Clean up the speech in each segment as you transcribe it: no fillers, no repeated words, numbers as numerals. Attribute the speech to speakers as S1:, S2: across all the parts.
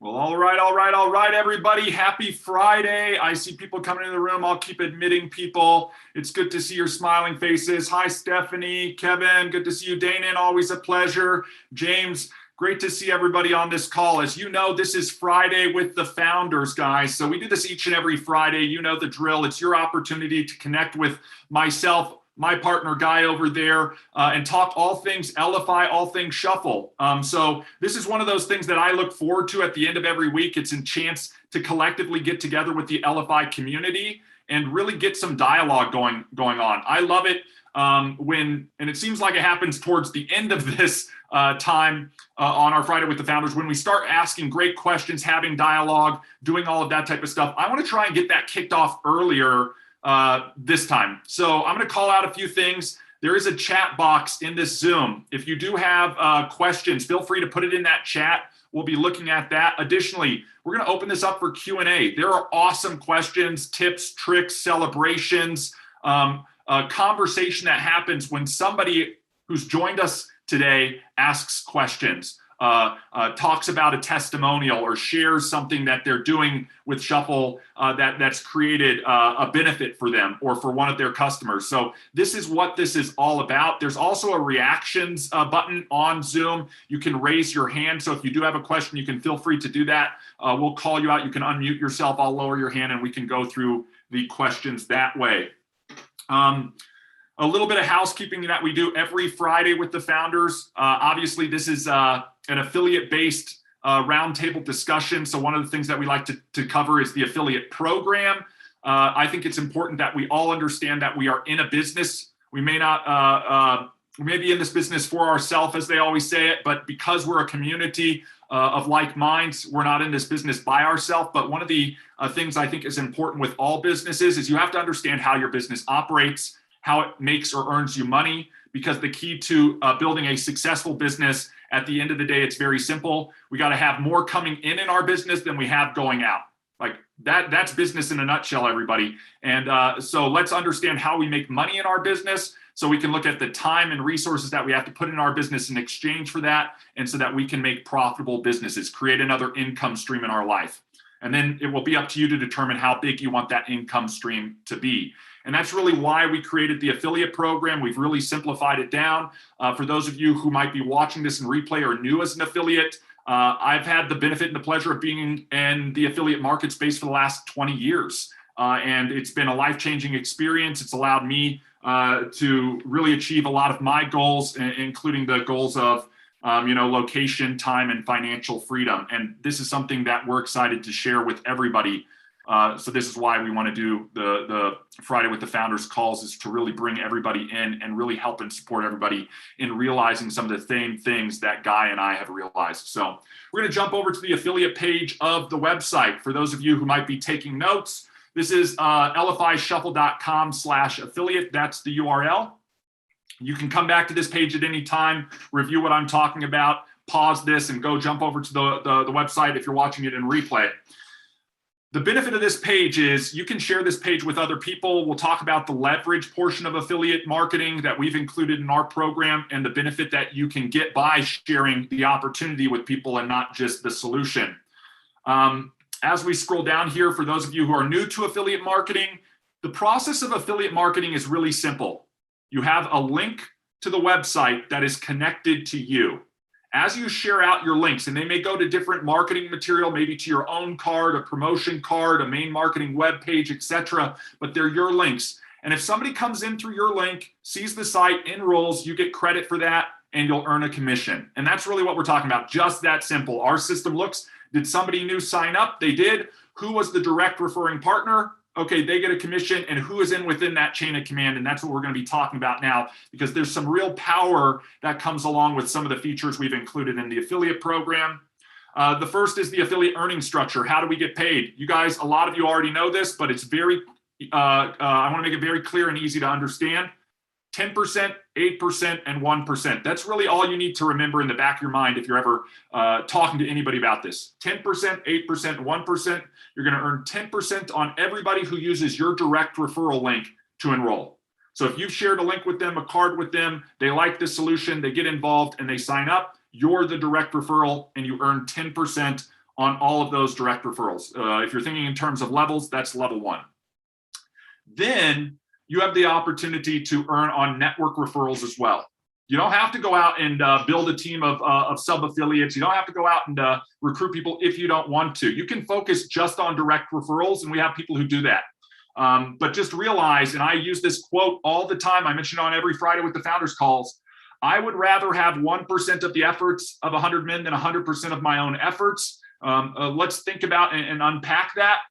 S1: Well, all right, everybody. Happy Friday. I see people coming into the room. I'll keep admitting people. It's good to see your smiling faces. Hi, Stephanie, Kevin, good to see you. Dana, always a pleasure. James, great to see everybody on this call. As you know, this is Friday with the Founders, guys. So we do this each and every Friday. You know the drill. It's your opportunity to connect with myself, my partner Guy over there, and talk all things Elify, all things shuffle. So this is one of those things that I look forward to at the end of every week. It's a chance to collectively get together with the Elify community and really get some dialogue going on. I love it and it seems like it happens towards the end of this time on our Friday with the Founders, when we start asking great questions, having dialogue, doing all of that type of stuff. I want to try and get that kicked off earlier this time. So I'm going to call out a few things. There is a chat box in this Zoom. If you do have questions, feel free to put it in that chat. We'll be looking at that. Additionally, we're going to open this up for Q&A. There are awesome questions, tips, tricks, celebrations, conversation that happens when somebody who's joined us today asks questions. Talks about a testimonial or shares something that they're doing with Shuffle that's created a benefit for them or for one of their customers. So this is what this is all about. There's also a reactions button on Zoom. You can raise your hand. So if you do have a question, you can feel free to do that. We'll call you out. You can unmute yourself. I'll lower your hand and we can go through the questions that way. A little bit of housekeeping that we do every Friday with the Founders. Obviously, this is an affiliate-based roundtable discussion. So one of the things that we like to cover is the affiliate program. I think it's important that we all understand that we are in a business. We may not, we may be in this business for ourselves, as they always say it, but because we're a community of like minds, we're not in this business by ourselves. But one of the things I think is important with all businesses is you have to understand how your business operates, how it makes or earns you money, because the key to building a successful business, at the end of the day, it's very simple. We got to have more coming in our business than we have going out. Like that's business in a nutshell, everybody. And so let's understand how we make money in our business so we can look at the time and resources that we have to put in our business in exchange for that, and so that we can make profitable businesses, create another income stream in our life. And then it will be up to you to determine how big you want that income stream to be. And that's really why we created the affiliate program. We've really simplified it down. For those of you who might be watching this in replay or new as an affiliate, I've had the benefit and the pleasure of being in the affiliate market space for the last 20 years. And it's been a life-changing experience. It's allowed me to really achieve a lot of my goals, including the goals of location, time, and financial freedom. And this is something that we're excited to share with everybody. So this is why we want to do the Friday with the Founders calls, is to really bring everybody in and really help and support everybody in realizing some of the same things that Guy and I have realized. So we're going to jump over to the affiliate page of the website. For those of you who might be taking notes, this is elifyshuffle.com/affiliate. That's the URL. You can come back to this page at any time, review what I'm talking about, pause this, and go jump over to the website if you're watching it in replay. The benefit of this page is you can share this page with other people. We'll talk about the leverage portion of affiliate marketing that we've included in our program, and the benefit that you can get by sharing the opportunity with people and not just the solution. As we scroll down here, for those of you who are new to affiliate marketing, the process of affiliate marketing is really simple. You have a link to the website that is connected to you. As you share out your links, and they may go to different marketing material, maybe to your own card, a promotion card, a main marketing web page, etc., but they're your links. And if somebody comes in through your link, sees the site, enrolls, you get credit for that, and you'll earn a commission. And that's really what we're talking about, just that simple. Our system looks, did somebody new sign up? They did. Who was the direct referring partner? Okay, they get a commission, and who is in within that chain of command? And that's what we're going to be talking about now, because there's some real power that comes along with some of the features we've included in the affiliate program. The first is the affiliate earning structure. How do we get paid? You guys, a lot of you already know this, but it's very, I want to make it very clear and easy to understand. 10%, 8%, and 1%. That's really all you need to remember in the back of your mind if you're ever talking to anybody about this. 10%, 8%, 1%. You're going to earn 10% on everybody who uses your direct referral link to enroll. So if you've shared a link with them, a card with them, they like the solution, they get involved, and they sign up, you're the direct referral, and you earn 10% on all of those direct referrals. If you're thinking in terms of levels, that's level 1. Then you have the opportunity to earn on network referrals as well. You don't have to go out and build a team of sub-affiliates. You don't have to go out and recruit people if you don't want to. You can focus just on direct referrals, and we have people who do that. But just realize, and I use this quote all the time, I mention it on every Friday with the founders calls, I would rather have 1% of the efforts of 100 men than 100% of my own efforts. Let's think about and unpack that.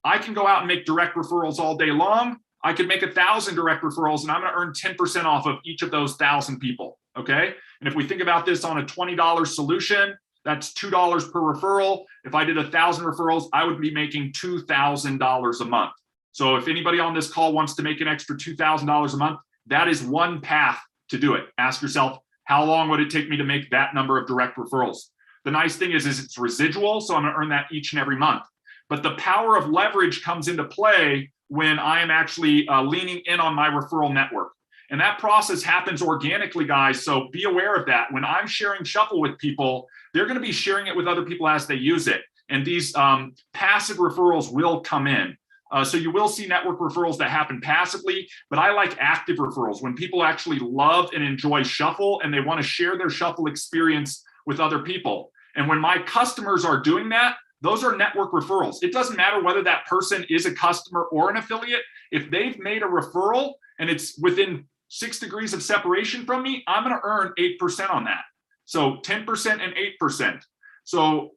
S1: I can go out and make direct referrals all day long. I could make 1,000 direct referrals, and I'm going to earn 10% off of each of those 1,000 people, okay? And if we think about this on a $20 solution, that's $2 per referral. If I did 1,000 referrals, I would be making $2,000 a month. So if anybody on this call wants to make an extra $2,000 a month, that is one path to do it. Ask yourself, how long would it take me to make that number of direct referrals? The nice thing is it's residual, so I'm going to earn that each and every month. But the power of leverage comes into play when I am actually leaning in on my referral network. And that process happens organically, guys. So be aware of that. When I'm sharing Shuffle with people, they're going to be sharing it with other people as they use it. And these passive referrals will come in. So you will see network referrals that happen passively, but I like active referrals when people actually love and enjoy Shuffle and they want to share their Shuffle experience with other people. And when my customers are doing that, those are network referrals. It doesn't matter whether that person is a customer or an affiliate. If they've made a referral and it's within 6 degrees of separation from me, I'm going to earn 8% on that. So 10% and 8%. So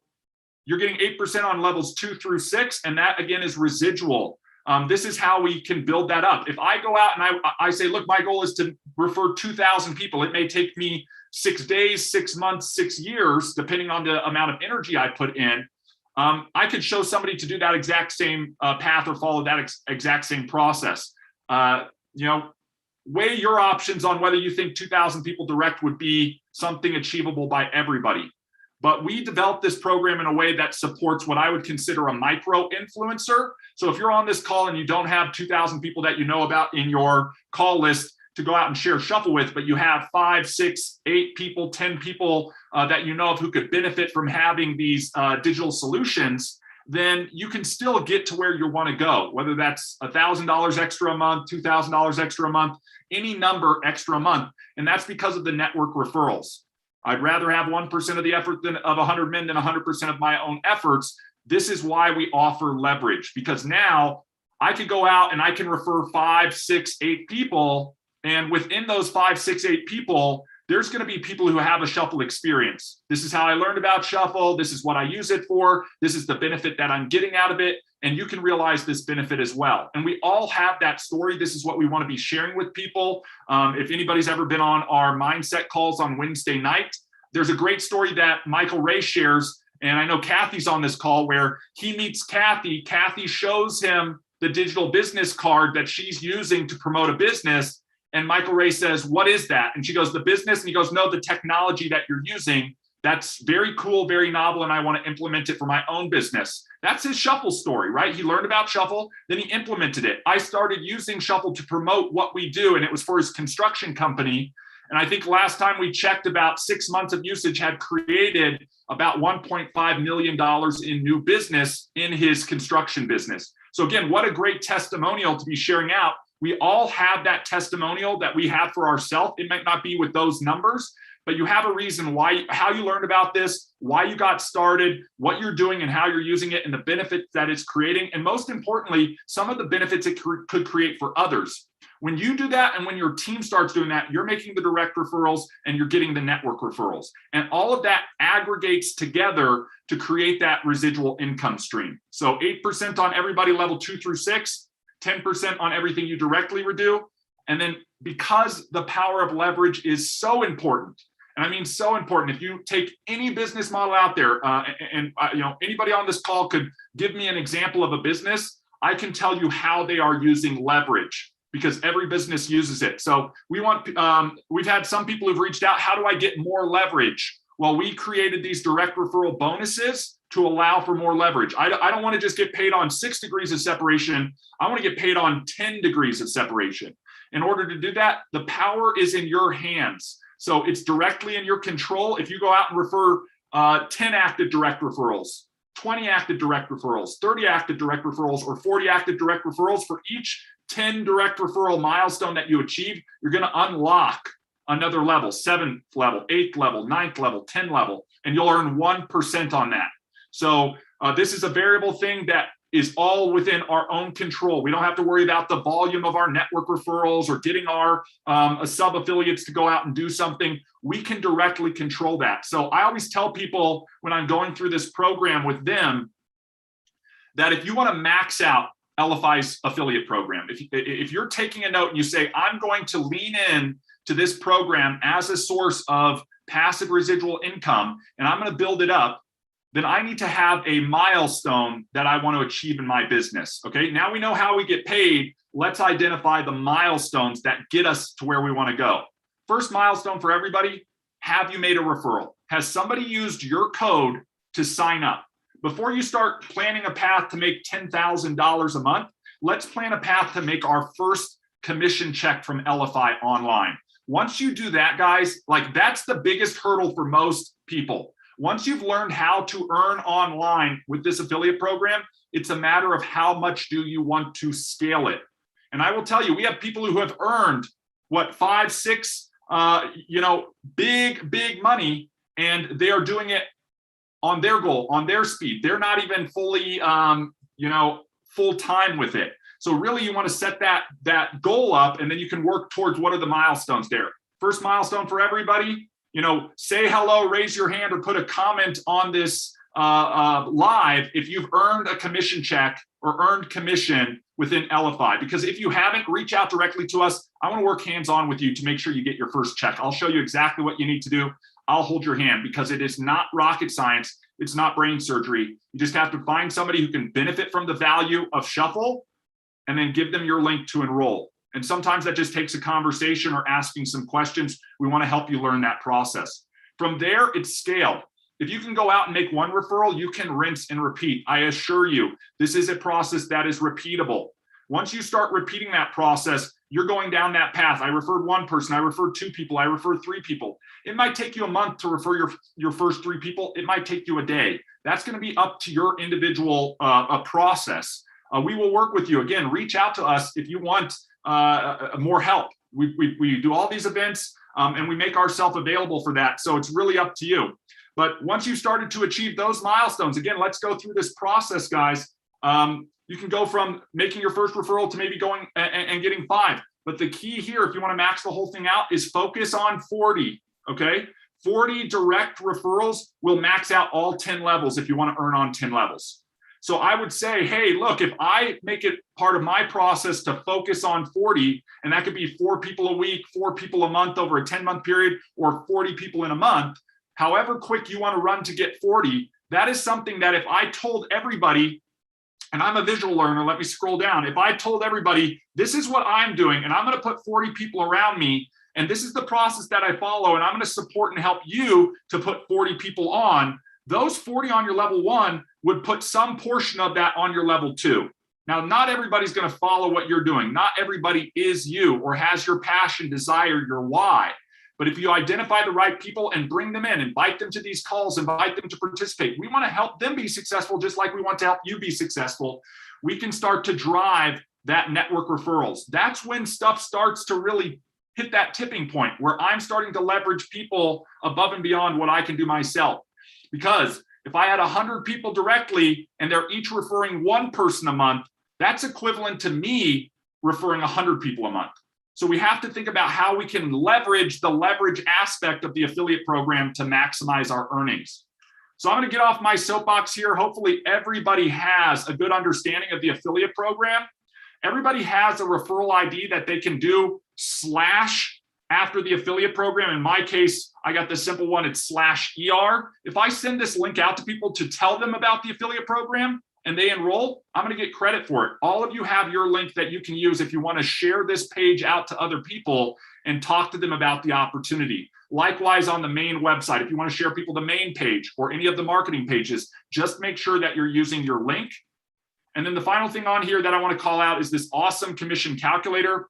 S1: you're getting 8% on levels 2 through 6, and that again is residual. This is how we can build that up. If I go out and I say, look, my goal is to refer 2,000 people. It may take me 6 days, 6 months, 6 years, depending on the amount of energy I put in. I could show somebody to do that exact same path or follow that exact same process. Weigh your options on whether you think 2,000 people direct would be something achievable by everybody. But we developed this program in a way that supports what I would consider a micro influencer. So if you're on this call and you don't have 2,000 people that you know about in your call list to go out and share Shuffle with, but you have 5, 6, 8 people, 10 people that you know of who could benefit from having these digital solutions, then you can still get to where you want to go, whether that's $1,000 extra a month, $2,000 extra a month, any number extra a month. And that's because of the network referrals. I'd rather have 1% of the effort of 100 men than 100% of my own efforts. This is why we offer leverage, because now I could go out and I can refer 5, 6, 8 people. And within those 5, 6, 8 people, there's going to be people who have a Shuffle experience. This is how I learned about Shuffle. This is what I use it for. This is the benefit that I'm getting out of it. And you can realize this benefit as well. And we all have that story. This is what we want to be sharing with people. If anybody's ever been on our mindset calls on Wednesday night, there's a great story that Michael Ray shares. And I know Kathy's on this call where he meets Kathy. Kathy shows him the digital business card that she's using to promote a business. And Michael Ray says, what is that? And she goes, the business. And he goes, no, the technology that you're using. That's very cool, very novel, and I want to implement it for my own business. That's his Shuffle story, right? He learned about Shuffle, then he implemented it. I started using Shuffle to promote what we do, and it was for his construction company. And I think last time we checked, about 6 months of usage had created about $1.5 million in new business in his construction business. So again, what a great testimonial to be sharing out. We all have that testimonial that we have for ourselves. It might not be with those numbers, but you have a reason why, how you learned about this, why you got started, what you're doing and how you're using it, and the benefits that it's creating. And most importantly, some of the benefits it could create for others. When you do that and when your team starts doing that, you're making the direct referrals and you're getting the network referrals. And all of that aggregates together to create that residual income stream. So 8% on everybody level 2 through 6, 10% on everything you directly redo. And then because the power of leverage is so important, and I mean so important, if you take any business model out there, anybody on this call could give me an example of a business, I can tell you how they are using leverage, because every business uses it. So we've had some people who've reached out, how do I get more leverage? Well, we created these direct referral bonuses to allow for more leverage. I don't want to just get paid on 6 degrees of separation. I want to get paid on 10 degrees of separation. In order to do that, the power is in your hands. So it's directly in your control. If you go out and refer 10 active direct referrals, 20 active direct referrals, 30 active direct referrals, or 40 active direct referrals, for each 10 direct referral milestone that you achieve, you're going to unlock another level, 7th level, 8th level, 9th level, 10 level, and you'll earn 1% on that. So this is a variable thing that is all within our own control. We don't have to worry about the volume of our network referrals or getting our sub-affiliates to go out and do something. We can directly control that. So I always tell people when I'm going through this program with them that if you want to max out Elify's affiliate program, if you're taking a note and you say, I'm going to lean in to this program as a source of passive residual income, and I'm going to build it up, then I need to have a milestone that I want to achieve in my business. Okay, now we know how we get paid. Let's identify the milestones that get us to where we want to go. First milestone for everybody, have you made a referral? Has somebody used your code to sign up? Before you start planning a path to make $10,000 a month, let's plan a path to make our first commission check from Elify online. Once you do that, guys, like that's the biggest hurdle for most people. Once you've learned how to earn online with this affiliate program, it's a matter of how much do you want to scale it. And I will tell you, we have people who have earned what, 5, 6, big money, and they are doing it on their goal, on their speed. They're not even fully, full time with it. So really you want to set that goal up, and then you can work towards what are the milestones there. First milestone for everybody, say hello, raise your hand, or put a comment on this live if you've earned a commission check or earned commission within Elify. Because if you haven't, reach out directly to us. I want to work hands-on with you to make sure you get your first check. I'll show you exactly what you need to do. I'll hold your hand, because it is not rocket science. It's not brain surgery. You just have to find somebody who can benefit from the value of Shuffle and then give them your link to enroll. And sometimes that just takes a conversation or asking some questions. We want to help you learn that process. From there, it's scaled. If you can go out and make one referral, you can rinse and repeat. I assure you, this is a process that is repeatable. Once you start repeating that process, you're going down that path. I referred one person, I referred 2 people, I referred 3 people. It might take you a month to refer your first 3 people. It might take you a day. That's going to be up to your individual process. We will work with you. Again, reach out to us if you want more help. We do all these events and we make ourselves available for that. So it's really up to you. But once you've started to achieve those milestones, again, let's go through this process, guys. You can go from making your first referral to maybe going and getting 5. But the key here, if you want to max the whole thing out, is focus on 40, okay? 40 direct referrals will max out all 10 levels if you want to earn on 10 levels. So I would say, hey, look, if I make it part of my process to focus on 40, and that could be 4 people a week, 4 people a month over a 10-month period, or 40 people in a month, however quick you want to run to get 40, that is something that if I told everybody, and I'm a visual learner, let me scroll down. If I told everybody, this is what I'm doing, and I'm going to put 40 people around me, and this is the process that I follow, and I'm going to support and help you to put 40 people on, those 40 on your level 1 would put some portion of that on your level 2. Now, not everybody's going to follow what you're doing. Not everybody is you or has your passion, desire, your why. But if you identify the right people and bring them in, invite them to these calls, invite them to participate. We want to help them be successful just like we want to help you be successful. We can start to drive that network referrals. That's when stuff starts to really hit that tipping point where I'm starting to leverage people above and beyond what I can do myself. Because if I had 100 people directly and they're each referring 1 person a month, that's equivalent to me referring 100 people a month. So we have to think about how we can leverage the leverage aspect of the affiliate program to maximize our earnings. So I'm going to get off my soapbox here. Hopefully everybody has a good understanding of the affiliate program. Everybody has a referral ID that they can do / after the affiliate program. In my case, I got the simple one, it's /ER. If I send this link out to people to tell them about the affiliate program and they enroll, I'm going to get credit for it. All of you have your link that you can use if you want to share this page out to other people and talk to them about the opportunity. Likewise, on the main website, if you want to share people the main page or any of the marketing pages, just make sure that you're using your link. And then the final thing on here that I want to call out is this awesome commission calculator.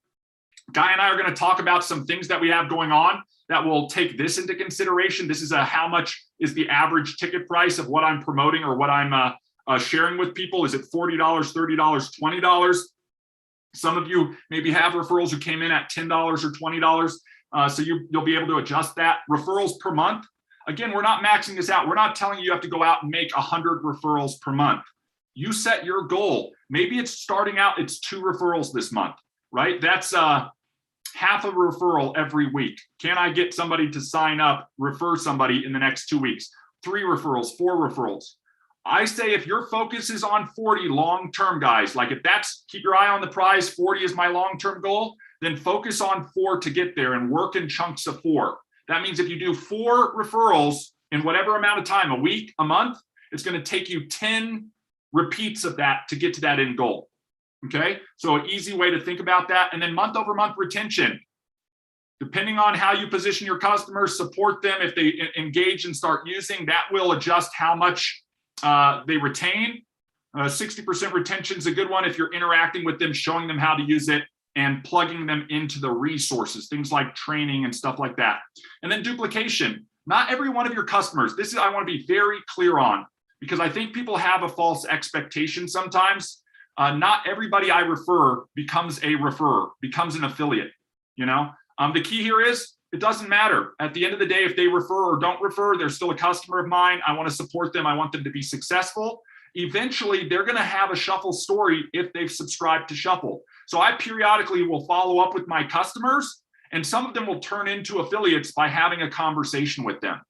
S1: Guy and I are going to talk about some things that we have going on that will take this into consideration. This is how much is the average ticket price of what I'm promoting or what I'm sharing with people. Is it $40, $30, $20? Some of you maybe have referrals who came in at $10 or $20. So you'll be able to adjust that. Referrals per month. Again, we're not maxing this out. We're not telling you have to go out and make 100 referrals per month. You set your goal. Maybe it's starting out, it's 2 referrals this month, right? That's half a referral every week. Can I get somebody to sign up, refer somebody in the next 2 weeks? 3 referrals, 4 referrals. I say if your focus is on 40 long-term, guys, like if that's, keep your eye on the prize, 40 is my long-term goal, then focus on 4 to get there and work in chunks of 4. That means if you do 4 referrals in whatever amount of time, a week, a month, it's going to take you 10 repeats of that to get to that end goal. Okay, so an easy way to think about that. And then month over month retention. Depending on how you position your customers, support them. If they engage and start using, that will adjust how much they retain. 60% retention is a good one if you're interacting with them, showing them how to use it, and plugging them into the resources, things like training and stuff like that. And then duplication. Not every one of your customers, this is I want to be very clear on, because I think people have a false expectation sometimes. Not everybody I refer becomes a referrer, becomes an affiliate. You know, the key here is it doesn't matter. At the end of the day, if they refer or don't refer, they're still a customer of mine. I want to support them. I want them to be successful. Eventually, they're going to have a Shuffle story if they've subscribed to Shuffle. So I periodically will follow up with my customers, and some of them will turn into affiliates by having a conversation with them.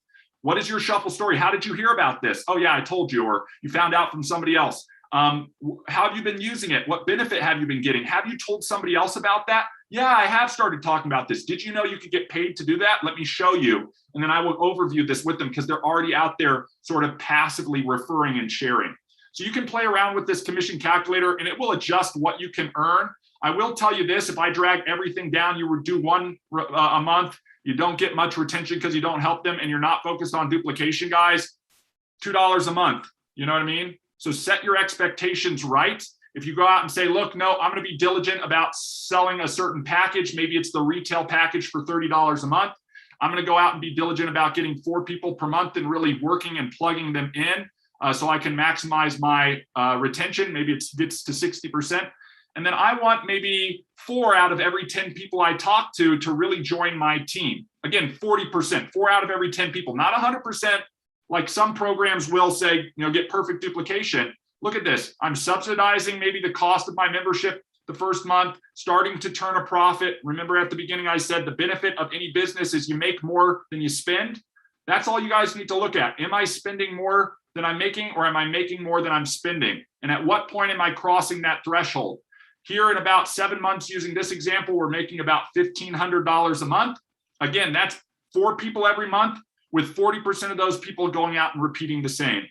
S1: What is your Shuffle story? How did you hear about this? Oh yeah, I told you, or you found out from somebody else. How have you been using it? What benefit have you been getting? Have you told somebody else about that? Yeah, I have started talking about this. Did you know you could get paid to do that? Let me show you. And then I will overview this with them because they're already out there sort of passively referring and sharing. So you can play around with this commission calculator and it will adjust what you can earn. I will tell you this, if I drag everything down, you would do 1 a month. You don't get much retention because you don't help them and you're not focused on duplication, guys. $2 a month. You know what I mean? So set your expectations right. If you go out and say, look, no, I'm going to be diligent about selling a certain package. Maybe it's the retail package for $30 a month. I'm going to go out and be diligent about getting 4 people per month and really working and plugging them in so I can maximize my retention. Maybe it gets to 60%. And then I want maybe 4 out of every 10 people I talk to really join my team. Again, 40%, 4 out of every 10 people, not 100%. Like some programs will say, you know, get perfect duplication. Look at this. I'm subsidizing maybe the cost of my membership the first month, starting to turn a profit. Remember at the beginning, I said the benefit of any business is you make more than you spend. That's all you guys need to look at. Am I spending more than I'm making, or am I making more than I'm spending? And at what point am I crossing that threshold? Here in about 7 months, using this example, we're making about $1,500 a month. Again, that's 4 people every month, with 40% of those people going out and repeating the same.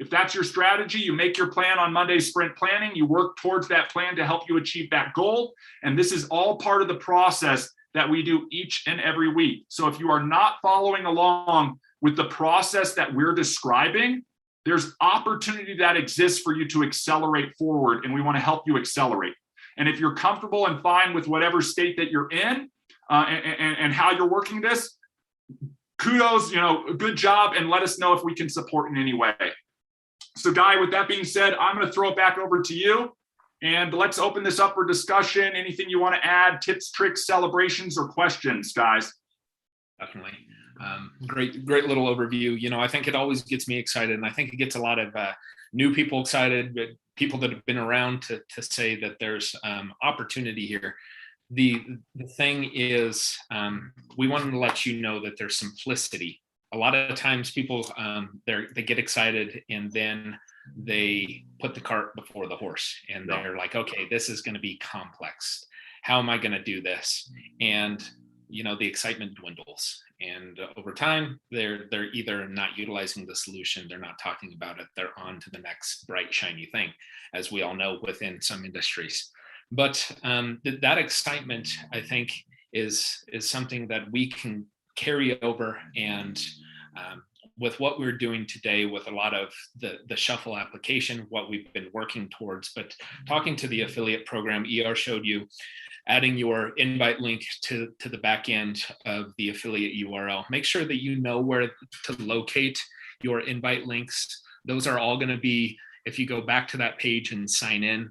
S1: If that's your strategy, you make your plan on Monday sprint planning, you work towards that plan to help you achieve that goal. And this is all part of the process that we do each and every week. So if you are not following along with the process that we're describing, there's opportunity that exists for you to accelerate forward, and we want to help you accelerate. And if you're comfortable and fine with whatever state that you're in and how you're working this, kudos, you know, good job, and let us know if we can support in any way. So Guy, with that being said, I'm going to throw it back over to you, and let's open this up for discussion. Anything you want to add, tips, tricks, celebrations, or questions, guys?
S2: Definitely. Great little overview. You know, I think it always gets me excited, and I think it gets a lot of new people excited, but people that have been around to say that there's opportunity here. The thing is, we wanted to let you know that there's simplicity. A lot of times people, they get excited and then they put the cart before the horse, and they're like, okay, this is going to be complex. How am I going to do this? And, you know, the excitement dwindles. And over time, they're either not utilizing the solution, they're not talking about it, they're on to the next bright, shiny thing, as we all know within some industries. But that excitement, I think, is something that we can carry over and with what we're doing today with a lot of the Shuffle application, what we've been working towards. But talking to the affiliate program, ER showed you adding your invite link to the back end of the affiliate URL. Make sure that you know where to locate your invite links. Those are all going to be, if you go back to that page and sign in,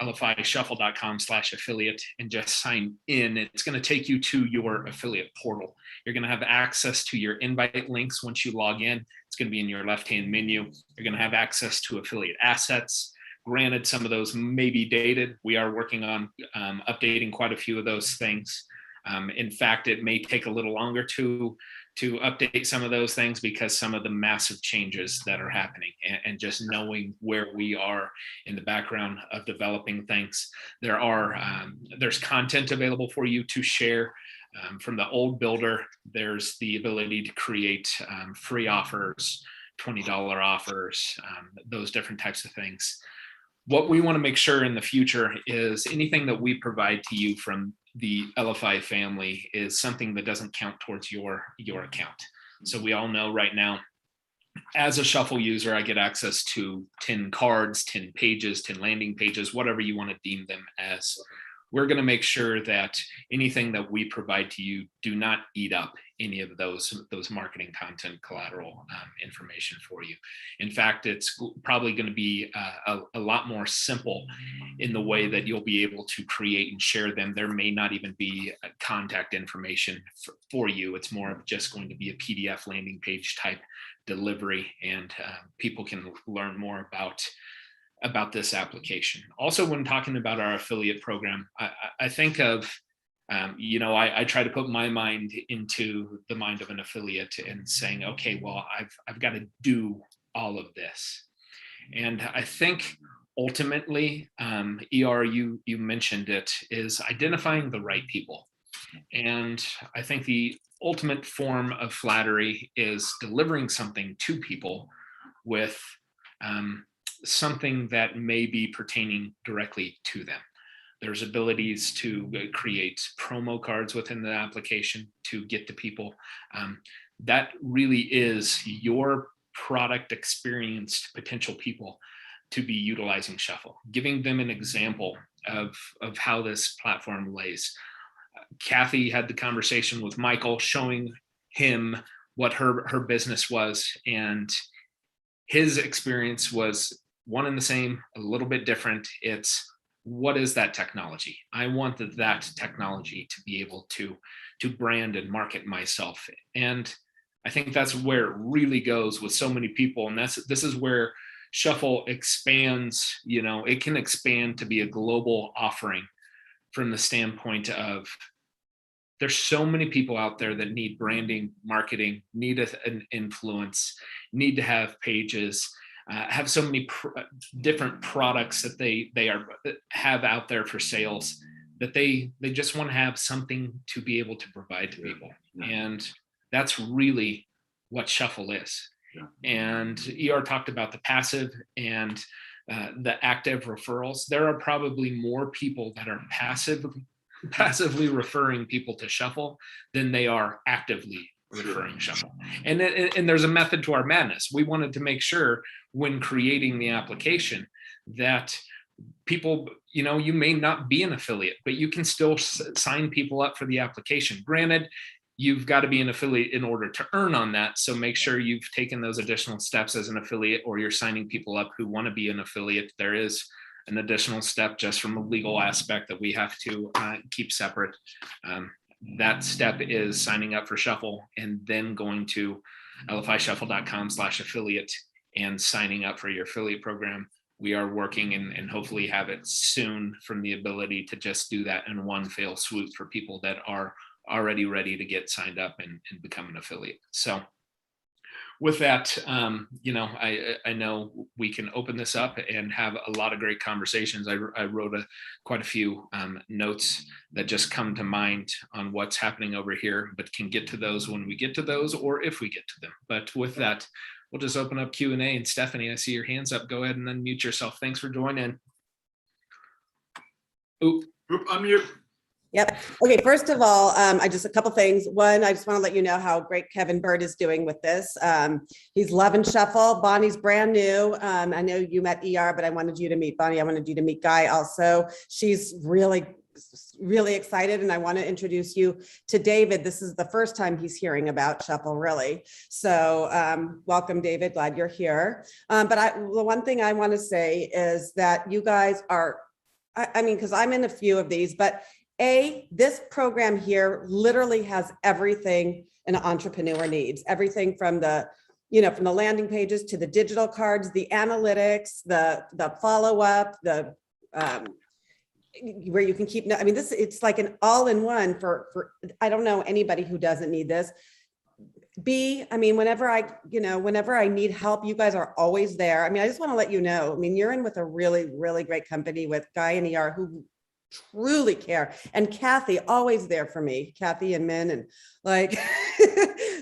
S2: elifyshuffle.com/affiliate, and just sign in, it's going to take you to your affiliate portal. You're going to have access to your invite links once you log in. It's going to be in your left-hand menu. You're going to have access to affiliate assets. Granted, some of those may be dated. We are working on updating quite a few of those things. In fact, it may take a little longer to update some of those things because some of the massive changes that are happening, and just knowing where we are in the background of developing things. There's content available for you to share. From the old builder, there's the ability to create free offers, $20 offers, those different types of things. What we want to make sure in the future is anything that we provide to you from the Elify family is something that doesn't count towards your account. So we all know right now, as a Shuffle user, I get access to 10 cards, 10 pages, 10 landing pages, whatever you want to deem them as. We're going to make sure that anything that we provide to you do not eat up any of those marketing content collateral information for you. In fact, it's probably going to be a lot more simple in the way that you'll be able to create and share them. There may not even be contact information for you. It's more of just going to be a PDF landing page type delivery, and people can learn more about this application. Also, when talking about our affiliate program, I think of, I try to put my mind into the mind of an affiliate and saying, okay, well, I've got to do all of this. And I think ultimately, ER, you mentioned it, is identifying the right people. And I think the ultimate form of flattery is delivering something to people with something that may be pertaining directly to them. There's abilities to create promo cards within the application to get to people. That really is your product experienced potential people to be utilizing Shuffle, giving them an example of how this platform lays. Kathy had the conversation with Michael, showing him what her business was, and his experience was one and the same, a little bit different. It's, what is that technology? I want that technology to be able to brand and market myself. And I think that's where it really goes with so many people. And this is where Shuffle expands. It can expand to be a global offering from the standpoint of, there's so many people out there that need branding, marketing, need an influence, need to have pages, have so many different products that they have out there for sales, that they just want to have something to be able to provide to people. And that's really what Shuffle is. And ER talked about the passive and the active referrals. There are probably more people that are passively referring people to Shuffle than they are actively referring Shuffle. And there's a method to our madness. We wanted to make sure when creating the application that people, you may not be an affiliate, but you can still sign people up for the application. Granted, you've got to be an affiliate in order to earn on that. So make sure you've taken those additional steps as an affiliate, or you're signing people up who want to be an affiliate. There is an additional step just from a legal aspect that we have to keep separate. That step is signing up for Shuffle and then going to elifyshuffle.com/affiliate and signing up for your affiliate program. We are working and hopefully have it soon from the ability to just do that in one fell swoop for people that are already ready to get signed up and become an affiliate. So with that, I know we can open this up and have a lot of great conversations. I wrote quite a few notes that just come to mind on what's happening over here, but can get to those when we get to those, or if we get to them. But with that, we'll just open up Q&A. And Stephanie, I see your hands up. Go ahead and unmute yourself. Thanks for joining.
S1: Unmute.
S3: Yep. Okay. First of all, a couple things. One, I just want to let you know how great Kevin Bird is doing with this. He's loving Shuffle. Bonnie's brand new. I know you met ER, but I wanted you to meet Bonnie. I wanted you to meet Guy also. She's really excited, and I want to introduce you to David. This is the first time he's hearing about Shuffle, really. So welcome, David. Glad you're here. But the one thing I want to say is that you guys are, I mean, because I'm in a few of these, but this program here literally has everything an entrepreneur needs. Everything from the landing pages to the digital cards, the analytics, the follow-up, the where you can keep, I mean, it's like an all-in-one for, I don't know anybody who doesn't need this. I mean, whenever I need help, you guys are always there. I mean, I just want to let you know, I mean, you're in with a really, really great company with Guy and ER who truly care. And Kathy, always there for me, Kathy and Min, and like,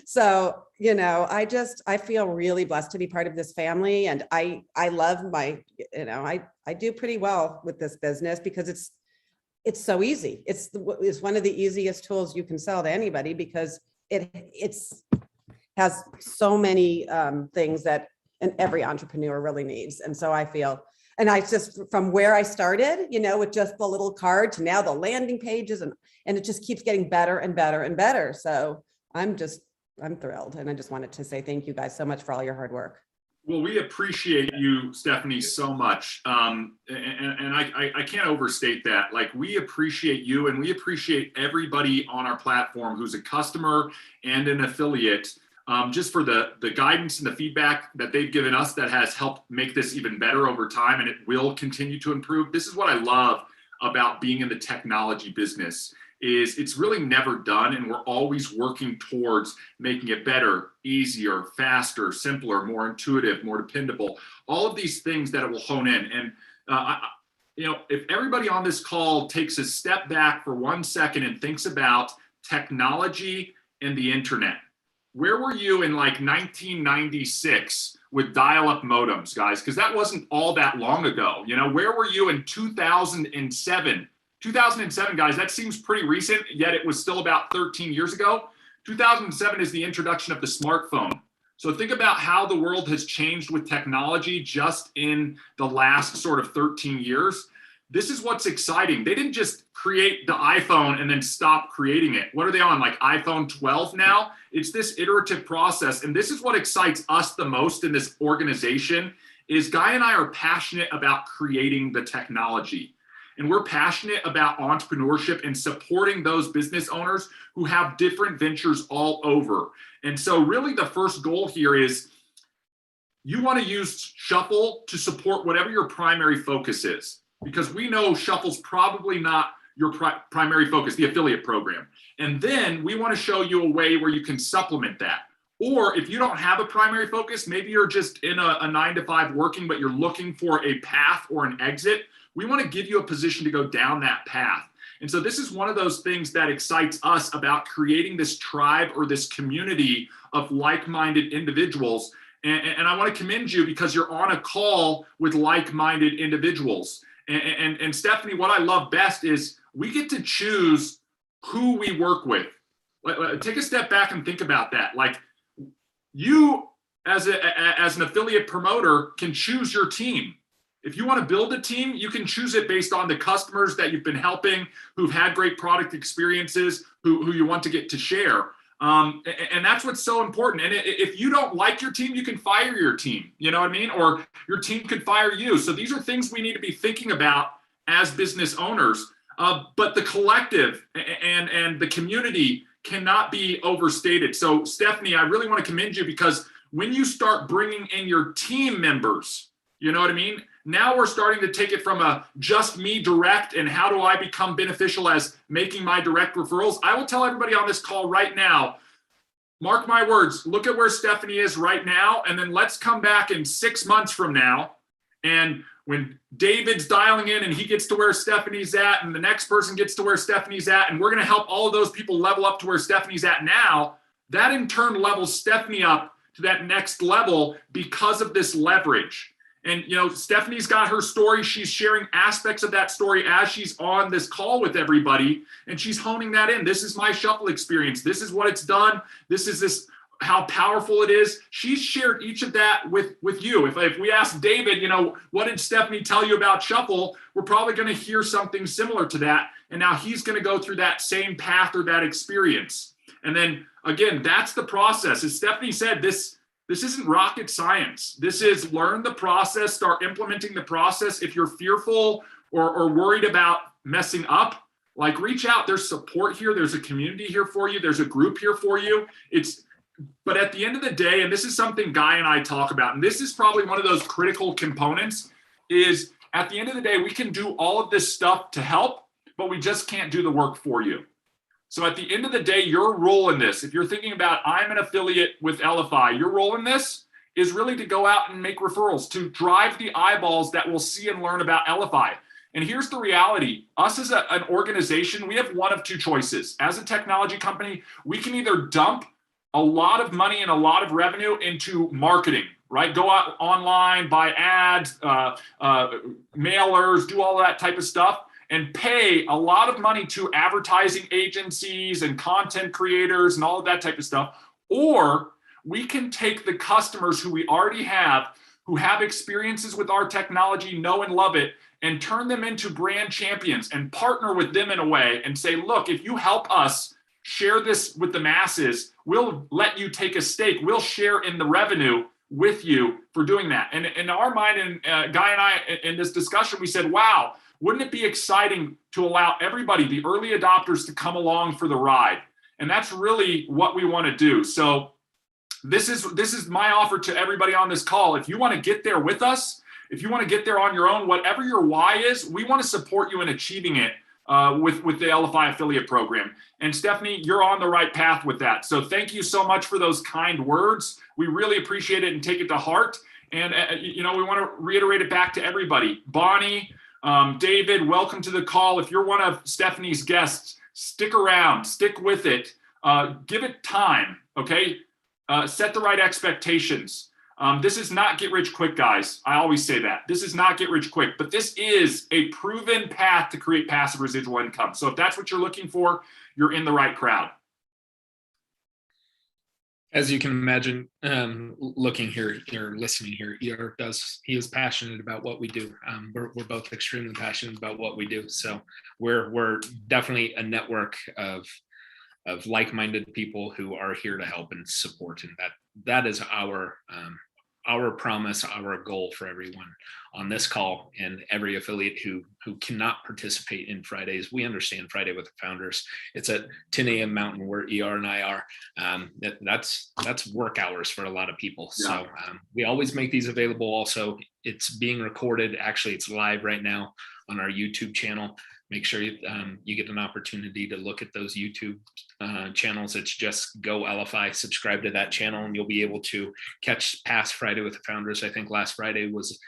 S3: so, I feel really blessed to be part of this family. And I love I do pretty well with this business because it's so easy. It's one of the easiest tools you can sell to anybody because it's has so many things that every entrepreneur really needs. And so I feel, and I just, from where I started, with just the little card to now the landing pages, and it just keeps getting better and better and better. So I'm thrilled. And I just wanted to say thank you guys so much for all your hard work.
S1: Well, we appreciate you, Stephanie, so much. And I can't overstate that. Like, we appreciate you, and we appreciate everybody on our platform who's a customer and an affiliate, just for the guidance and the feedback that they've given us that has helped make this even better over time, and it will continue to improve. This is what I love about being in the technology business, is it's really never done, and we're always working towards making it better, easier, faster, simpler, more intuitive, more dependable, all of these things that it will hone in. And if everybody on this call takes a step back for 1 second and thinks about technology and the internet, where were you in like 1996 with dial-up modems, guys? Because that wasn't all that long ago. Where were you in 2007? 2007, guys, that seems pretty recent, yet it was still about 13 years ago. 2007 is the introduction of the smartphone. So think about how the world has changed with technology just in the last sort of 13 years. This is what's exciting. They didn't just create the iPhone and then stop creating it. What are they on, like iPhone 12 now? It's this iterative process. And this is what excites us the most in this organization, is Guy and I are passionate about creating the technology. And we're passionate about entrepreneurship and supporting those business owners who have different ventures all over. And so really the first goal here is you want to use Shuffle to support whatever your primary focus is, because we know Shuffle's probably not your primary focus, the affiliate program. And then we want to show you a way where you can supplement that. Or if you don't have a primary focus, maybe you're just in a 9-to-5 working, but you're looking for a path or an exit, we want to give you a position to go down that path. And so this is one of those things that excites us about creating this tribe or this community of like-minded individuals. And I want to commend you because you're on a call with like-minded individuals. And Stephanie, what I love best is we get to choose who we work with. Take a step back and think about that. Like, you as an affiliate promoter can choose your team. If you want to build a team, you can choose it based on the customers that you've been helping, who've had great product experiences, who you want to get to share. And that's what's so important. And if you don't like your team, you can fire your team, you know what I mean? Or your team could fire you. So these are things we need to be thinking about as business owners. But the collective and the community cannot be overstated. So Stephanie, I really want to commend you, because when you start bringing in your team members, you know what I mean? Now we're starting to take it from a just me direct and how do I become beneficial as making my direct referrals. I will tell everybody on this call right now, mark my words, look at where Stephanie is right now, and then let's come back in 6 months from now. And when David's dialing in and he gets to where Stephanie's at, and the next person gets to where Stephanie's at, and we're going to help all of those people level up to where Stephanie's at now, that in turn levels Stephanie up to that next level because of this leverage. And, Stephanie's got her story. She's sharing aspects of that story as she's on this call with everybody, and she's honing that in. This is my shuffle experience. This is what it's done. This is how powerful it is. She's shared each of that with you. If we ask David, what did Stephanie tell you about shuffle? We're probably going to hear something similar to that. And now he's going to go through that same path or that experience. And then again, that's the process. As Stephanie said, this isn't rocket science. This is learn the process, start implementing the process. If you're fearful or worried about messing up, like reach out. There's support here. There's a community here for you. There's a group here for you. But at the end of the day, and this is something Guy and I talk about, and this is probably one of those critical components, is at the end of the day, we can do all of this stuff to help, but we just can't do the work for you. So at the end of the day, your role in this, if you're thinking about I'm an affiliate with Elify, your role in this is really to go out and make referrals, to drive the eyeballs that will see and learn about Elify. And here's the reality. Us as an organization, we have one of two choices. As a technology company, we can either dump a lot of money and a lot of revenue into marketing, right? Go out online, buy ads, mailers, do all that type of stuff, and pay a lot of money to advertising agencies and content creators and all of that type of stuff. Or we can take the customers who we already have, who have experiences with our technology, know and love it, and turn them into brand champions and partner with them in a way and say, look, if you help us share this with the masses, we'll let you take a stake. We'll share in the revenue with you for doing that. And in our mind, and Guy and I, in this discussion, we said, wow, wouldn't it be exciting to allow everybody, the early adopters, to come along for the ride? And that's really what we want to do. So this is my offer to everybody on this call. If you want to get there with us, if you want to get there on your own, whatever your why is, we want to support you in achieving it with the Elify affiliate program. And Stephanie, you're on the right path with that. So thank you so much for those kind words. We really appreciate it and take it to heart. And we want to reiterate it back to everybody. Bonnie, David, welcome to the call. If you're one of Stephanie's guests, stick around, stick with it, give it time, okay? Set the right expectations. This is not get rich quick, guys. I always say that. This is not get rich quick, but this is a proven path to create passive residual income. So if that's what you're looking for, you're in the right crowd.
S2: As you can imagine, looking here or listening here, he is passionate about what we do. We're both extremely passionate about what we do. So we're definitely a network of like-minded people who are here to help and support, and that is our promise, our goal for everyone on this call and every affiliate who cannot participate in Fridays. We understand Friday with the Founders. It's at 10 a.m. Mountain where ER and I are. That's work hours for a lot of people. Yeah. So we always make these available. Also, it's being recorded. Actually, it's live right now on our YouTube channel. Make sure you get an opportunity to look at those YouTube channels. It's just go Elify, subscribe to that channel, and you'll be able to catch past Friday with the Founders. I think last Friday was,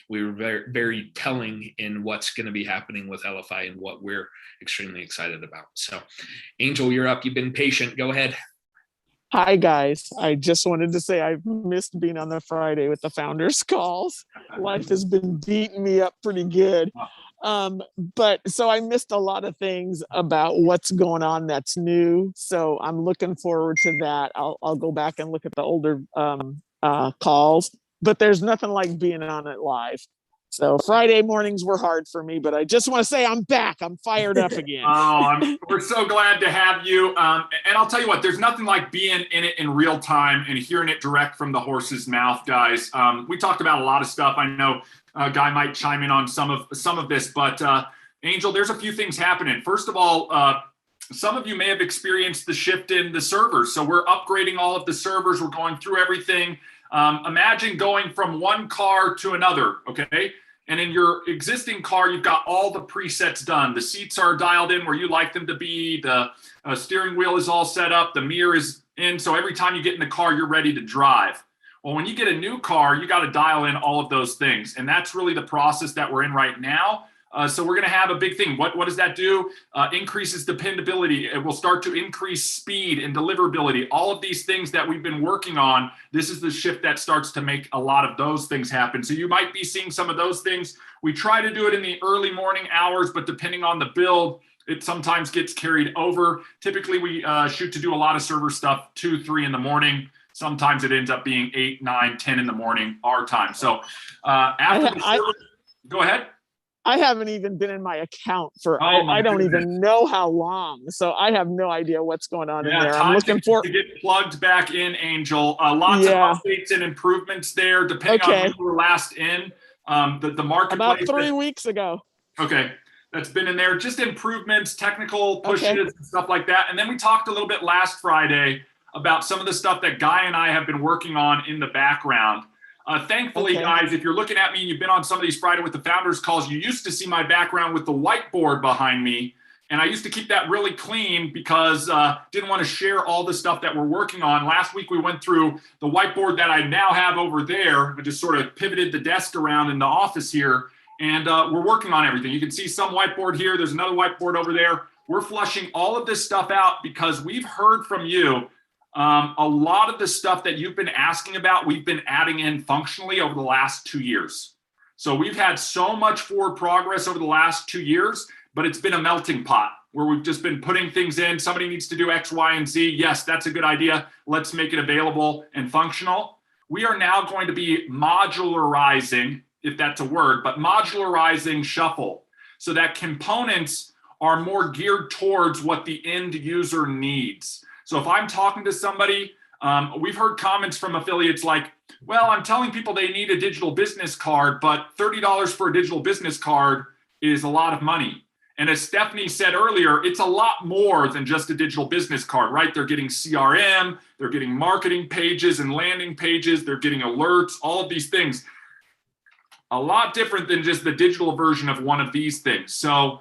S2: we were very, very telling in what's going to be happening with Elify and what we're extremely excited about. So Angel, you're up. You've been patient. Go ahead.
S4: Hi, guys. I just wanted to say I've missed being on the Friday with the Founders calls. Life has been beating me up pretty good. But so I missed a lot of things about what's going on that's new. So I'm looking forward to that. I'll go back and look at the older calls, but there's nothing like being on it live. So Friday mornings were hard for me, but I just want to say I'm back. I'm fired up again.
S1: We're so glad to have you. And I'll tell you what, there's nothing like being in it in real time and hearing it direct from the horse's mouth, guys. We talked about a lot of stuff. I know Guy might chime in on some of this, but Angel, there's a few things happening. First of all, some of you may have experienced the shift in the servers. So we're upgrading all of the servers. We're going through everything. Imagine going from one car to another, okay? And in your existing car, you've got all the presets done. The seats are dialed in where you like them to be. The steering wheel is all set up. The mirror is in. So every time you get in the car, you're ready to drive. Well, when you get a new car, you got to dial in all of those things. And that's really the process that we're in right now. So we're going to have a big thing. What does that do? Increases dependability. It will start to increase speed and deliverability. All of these things that we've been working on, this is the shift that starts to make a lot of those things happen. So you might be seeing some of those things. We try to do it in the early morning hours, but depending on the build, it sometimes gets carried over. Typically, we shoot to do a lot of server stuff 2, 3 in the morning. Sometimes it ends up being 8, 9, 10 in the morning, our time. So after the server, go ahead.
S4: I haven't even been in my account for,
S1: Oh
S4: I don't
S1: goodness.
S4: even know how long. So I have no idea what's going on in there.
S1: Time
S4: I'm looking
S1: to get plugged back in, Angel. Lots of updates and improvements there, depending on when you were last in. The marketplace.
S4: About 3 weeks ago.
S1: Okay. That's been in there. Just improvements, technical pushes, and stuff like that. And then we talked a little bit last Friday about some of the stuff that Guy and I have been working on in the background. Thankfully, guys, if you're looking at me and you've been on some of these Friday with the Founders calls, you used to see my background with the whiteboard behind me. And I used to keep that really clean because didn't want to share all the stuff that we're working on. Last week, we went through the whiteboard that I now have over there. I just sort of pivoted the desk around in the office here. And we're working on everything. You can see some whiteboard here. There's another whiteboard over there. We're flushing all of this stuff out because we've heard from you. A lot of the stuff that you've been asking about, we've been adding in functionally over the last 2 years. So we've had so much forward progress over the last 2 years, but it's been a melting pot where we've just been putting things in. Somebody needs to do X, Y, and Z. Yes, that's a good idea. Let's make it available and functional. We are now going to be modularizing, if that's a word, but modularizing Shuffle so that components are more geared towards what the end user needs. So if I'm talking to somebody, we've heard comments from affiliates like, well, I'm telling people they need a digital business card, but $30 for a digital business card is a lot of money. And as Stephanie said earlier, it's a lot more than just a digital business card, right? They're getting CRM, they're getting marketing pages and landing pages, they're getting alerts, all of these things. A lot different than just the digital version of one of these things. So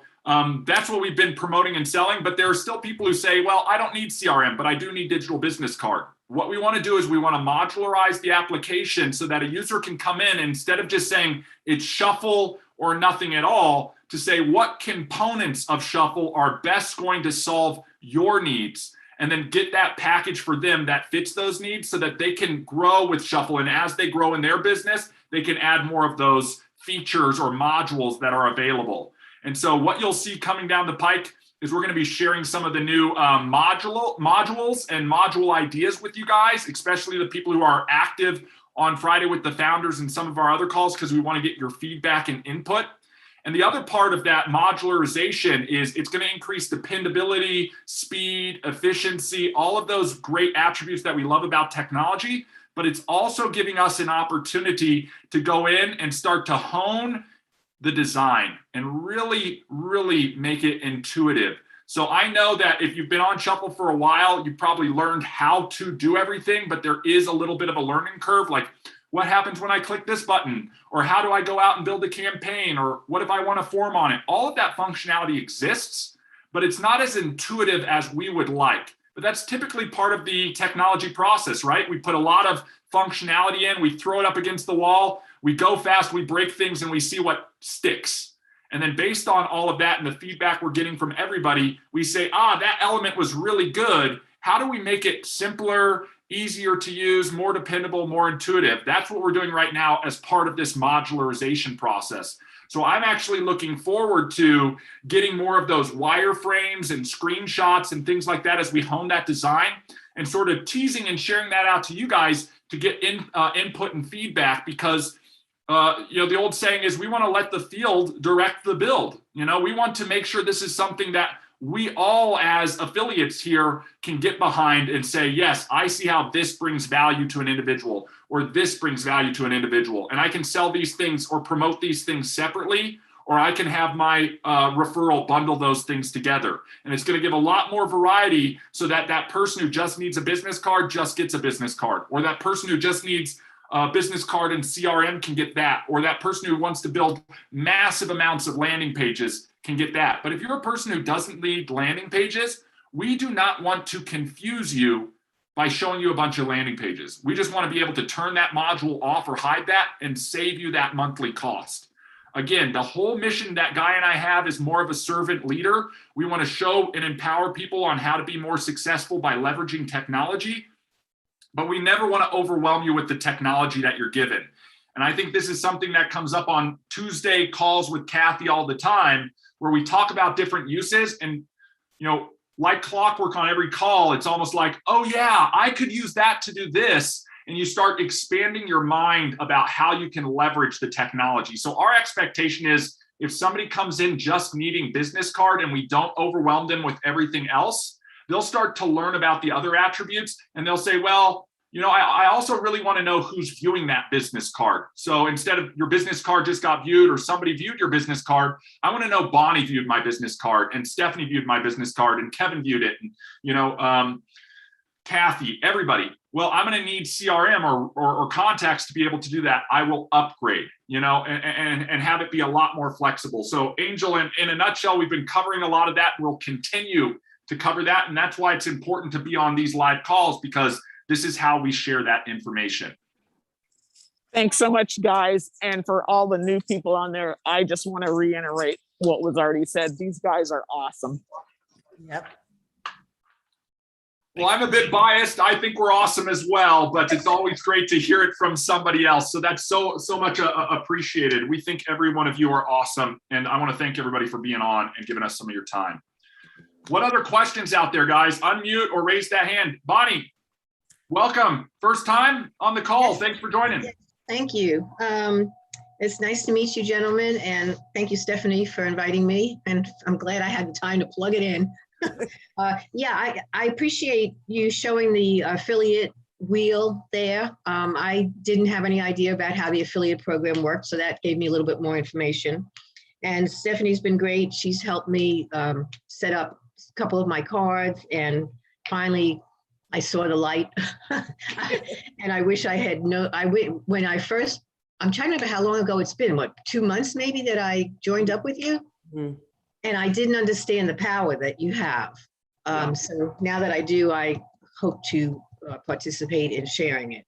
S1: that's what we've been promoting and selling, but there are still people who say, well, I don't need CRM, but I do need digital business card. What we want to do is we want to modularize the application so that a user can come in, instead of just saying it's Shuffle or nothing at all, to say what components of Shuffle are best going to solve your needs, and then get that package for them that fits those needs so that they can grow with Shuffle. And as they grow in their business, they can add more of those features or modules that are available. And so what you'll see coming down the pike is we're going to be sharing some of the new modules and module ideas with you guys, especially the people who are active on Friday with the Founders and some of our other calls, because we want to get your feedback and input. And the other part of that modularization is it's going to increase dependability, speed, efficiency, all of those great attributes that we love about technology. But it's also giving us an opportunity to go in and start to hone the design and really, really make it intuitive. So I know that if you've been on Shuffle for a while, you probably learned how to do everything, but there is a little bit of a learning curve. Like, what happens when I click this button? Or how do I go out and build a campaign? Or what if I want a form on it? All of that functionality exists, but it's not as intuitive as we would like. But that's typically part of the technology process, right? We put a lot of functionality in, we throw it up against the wall, we go fast, we break things, and we see what sticks. And then based on all of that and the feedback we're getting from everybody, we say, that element was really good. How do we make it simpler, easier to use, more dependable, more intuitive? That's what we're doing right now as part of this modularization process. So I'm actually looking forward to getting more of those wireframes and screenshots and things like that as we hone that design, and sort of teasing and sharing that out to you guys to get input and feedback, because the old saying is we want to let the field direct the build. We want to make sure this is something that we all as affiliates here can get behind and say, yes, I see how this brings value to an individual, or this brings value to an individual. And I can sell these things or promote these things separately, or I can have my referral bundle those things together. And it's going to give a lot more variety so that that person who just needs a business card just gets a business card, or that person who just needs a business card and CRM can get that, or that person who wants to build massive amounts of landing pages can get that. But if you're a person who doesn't need landing pages, we do not want to confuse you by showing you a bunch of landing pages. We just want to be able to turn that module off or hide that and save you that monthly cost. Again, the whole mission that Guy and I have is more of a servant leader. We want to show and empower people on how to be more successful by leveraging technology, but we never want to overwhelm you with the technology that you're given. And I think this is something that comes up on Tuesday calls with Kathy all the time, where we talk about different uses. And, you know, like clockwork on every call, it's almost like, oh yeah, I could use that to do this. And you start expanding your mind about how you can leverage the technology. So our expectation is if somebody comes in just needing business card and we don't overwhelm them with everything else, they'll start to learn about the other attributes and they'll say, well, you know, I also really want to know who's viewing that business card. So instead of your business card just got viewed or somebody viewed your business card, I want to know Bonnie viewed my business card and Stephanie viewed my business card and Kevin viewed it. And, you know, Kathy, everybody. Well, I'm going to need CRM or contacts to be able to do that. I will upgrade, you know, and have it be a lot more flexible. So Angel, in a nutshell, we've been covering a lot of that. We'll continue to cover that. And that's why it's important to be on these live calls, because this is how we share that information.
S4: Thanks so much, guys. And for all the new people on there, I just want to reiterate what was already said. These guys are awesome.
S3: Yep.
S1: Well, I'm a bit biased. I think we're awesome as well, but it's always great to hear it from somebody else. So that's so much appreciated. We think every one of you are awesome. And I want to thank everybody for being on and giving us some of your time. What other questions out there, guys? Unmute or raise that hand. Bonnie, welcome. First time on the call.
S5: Yes.
S1: Thanks for joining.
S5: Yes, thank you. It's nice to meet you, gentlemen. And thank you, Stephanie, for inviting me. And I'm glad I had the time to plug it in. Yeah, I appreciate you showing the affiliate wheel there. I didn't have any idea about how the affiliate program worked, so that gave me a little bit more information. And Stephanie's been great. She's helped me set up a couple of my cards, and finally I saw the light. And I wish I had when I first, I'm trying to remember how long ago it's been, what, 2 months maybe that I joined up with you? Mm-hmm. And I didn't understand the power that you have. So now that I do, I hope to participate in sharing it.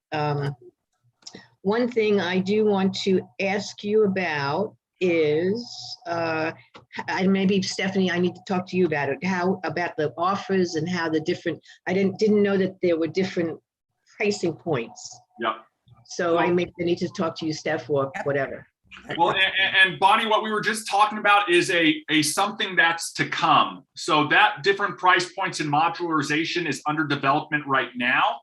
S5: One thing I do want to ask you about is, maybe Stephanie, I need to talk to you about it. How about the offers and how the different, I didn't know that there were different pricing points.
S1: Yeah.
S5: So I need to talk to you, Steph, or whatever.
S1: Well, and Bonnie, what we were just talking about is a something that's to come. So that different price points and modularization is under development right now.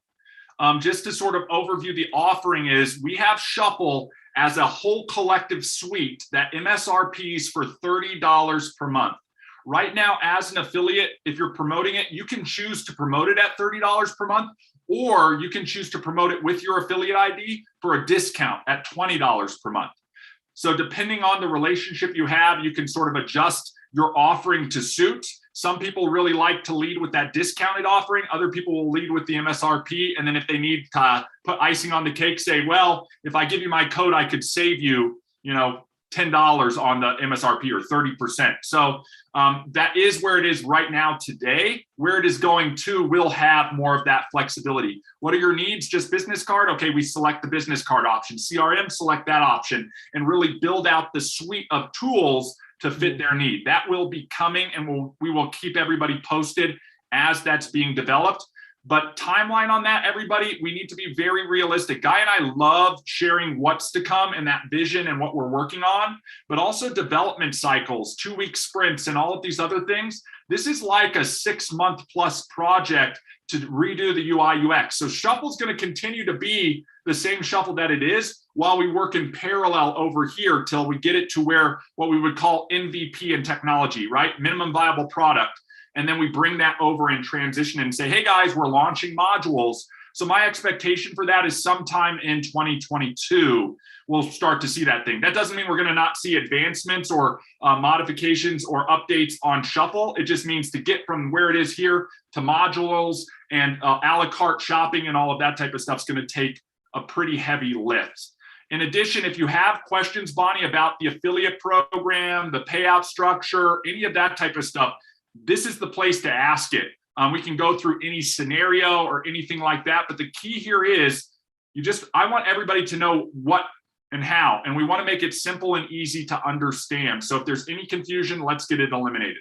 S1: Just to sort of overview the offering is we have Shuffle as a whole collective suite that MSRPs for $30 per month. Right now, as an affiliate, if you're promoting it, you can choose to promote it at $30 per month, or you can choose to promote it with your affiliate ID for a discount at $20 per month. So depending on the relationship you have, you can sort of adjust your offering to suit. Some people really like to lead with that discounted offering. Other people will lead with the MSRP. And then if they need to put icing on the cake, say, well, if I give you my code, I could save you, you know, $10 on the MSRP or 30%. So that is where it is right now today. Where it is going to, we'll have more of that flexibility. What are your needs? Just business card? Okay, we select the business card option. CRM, select that option, and really build out the suite of tools to fit their need. That will be coming, and we will keep everybody posted as that's being developed. But timeline on that, everybody, we need to be very realistic. Guy and I love sharing what's to come and that vision and what we're working on, but also development cycles, 2-week sprints, and all of these other things. This is like a 6-month plus project to redo the UI UX. So Shuffle's going to continue to be the same Shuffle that it is while we work in parallel over here till we get it to where what we would call MVP in technology, right? Minimum viable product. And then we bring that over and transition and say, hey guys, we're launching modules. So my expectation for that is sometime in 2022, we'll start to see that thing. That doesn't mean we're gonna not see advancements or modifications or updates on Shuffle. It just means to get from where it is here to modules and a la carte shopping and all of that type of stuff is gonna take a pretty heavy lift. In addition, if you have questions, Bonnie, about the affiliate program, the payout structure, any of that type of stuff, this is the place to ask it. We can go through any scenario or anything like that, but the key here is I want everybody to know what and how. And we want to make it simple and easy to understand. So if there's any confusion, let's get it eliminated.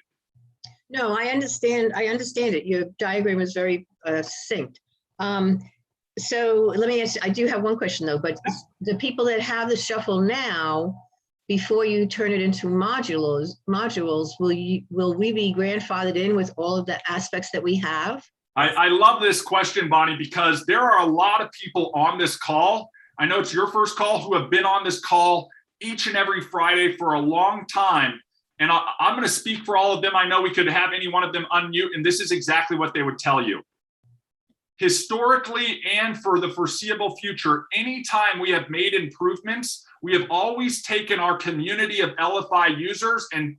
S5: No, I understand it. Your diagram is very succinct. So let me ask, I do have one question though, but the people that have the shuffle now, before you turn it into modules, will we be grandfathered in with all of the aspects that we have?
S1: I love this question, Bonnie, because there are a lot of people on this call. I know it's your first call who have been on this call each and every Friday for a long time. And I'm going to speak for all of them. I know we could have any one of them unmute, and this is exactly what they would tell you. Historically and for the foreseeable future, anytime we have made improvements, we have always taken our community of Elify users and